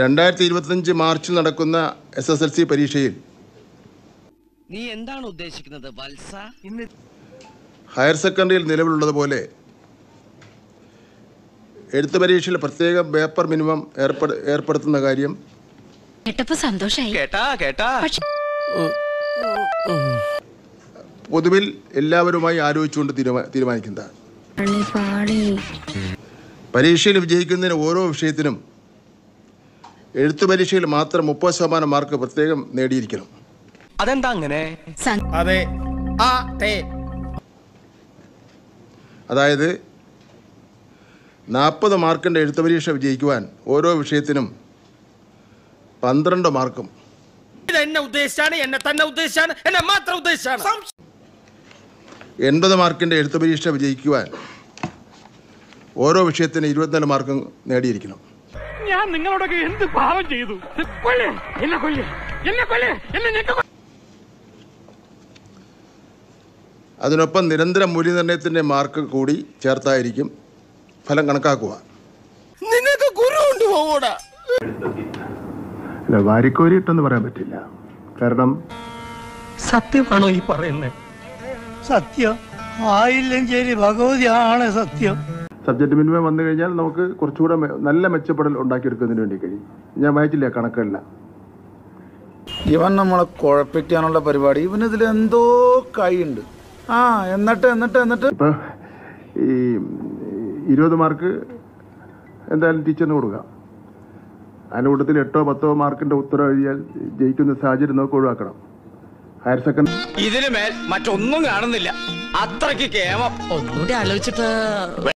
2025 മാർച്ചിൽ നടക്കുന്ന SSLC പരീക്ഷയിൽ നീ എന്താണ് ഉദ്ദേശിക്കുന്നത് വത്സ? ഹയർ സെക്കൻഡറിയിൽ നിലവിലുള്ളതുപോലെ എഴുത്ത് പരീക്ഷയിൽ പ്രത്യേക പേപ്പർ മിനിമം ഏർപ്പെടുത്തുന്ന കാര്യം പൊതുവിൽ എല്ലാവരുമായി ആലോചിച്ചുകൊണ്ട് തീരുമാനിക്കുന്നതാണ്. പരീക്ഷയിൽ വിജയിക്കുന്നതിന് ഓരോ വിഷയത്തിനും എഴുത്തു പരീക്ഷയിൽ മാത്രം 30% മാർക്ക് പ്രത്യേകം നേടിയിരിക്കണം. അതെന്താ അങ്ങനെ? അതായത് 40 മാർക്കിൻ്റെ എഴുത്ത് പരീക്ഷ വിജയിക്കുവാൻ ഓരോ വിഷയത്തിനും 12 മാർക്കും 80 മാർക്കിൻ്റെ എഴുത്ത് പരീക്ഷ വിജയിക്കുവാൻ ഓരോ വിഷയത്തിന് 24 മാർക്കും നേടിയിരിക്കണം. ഞാൻ നിങ്ങളോടൊക്കെ എന്ത് പാപം ചെയ്തു? അതിനൊപ്പം നിരന്തര മൂല്യനിർണ്ണയത്തിൻ്റെ മാർക്ക് കൂടി ചേർത്തായിരിക്കും ഫലം കണക്കാക്കുക. വാരിക്കോരിട്ടെന്ന് പറയാൻ പറ്റില്ല. കാരണം സത്യമാണോ ഈ പറയുന്നത്? സത്യം ആയില്ലെങ്കിൽ ഭഗവതിയാണ് സത്യം. സബ്ജക്റ്റ് മിനിമം വന്നു കഴിഞ്ഞാൽ നമുക്ക് കുറച്ചുകൂടെ നല്ല മെച്ചപ്പെടൽ ഉണ്ടാക്കിയെടുക്കുന്നതിന് വേണ്ടി കഴിയും. ഞാൻ വായിച്ചില്ല കണക്കല്ല. ഇവൻ നമ്മളെ കുഴപ്പിക്കാനുള്ള പരിപാടി, ഇവനിതിൽ എന്തോ കൈയുണ്ട്. എന്നിട്ട് ഇപ്പം ഈ 20 മാർക്ക് എന്തായാലും ടീച്ചറിന് കൊടുക്കാം. അതിൻ്റെ കൂട്ടത്തിൽ 8-10 മാർക്കിൻ്റെ ഉത്തരം എഴുതിയാൽ ജയിക്കുന്ന സാഹചര്യം നമുക്ക് ഒഴിവാക്കണം. ഹയർ സെക്കൻഡറി ഇതിന് മേൽ മറ്റൊന്നും കാണുന്നില്ല. അത്രയ്ക്ക് കേമം. ഒന്നുകൂടി ആലോചിച്ചിട്ട്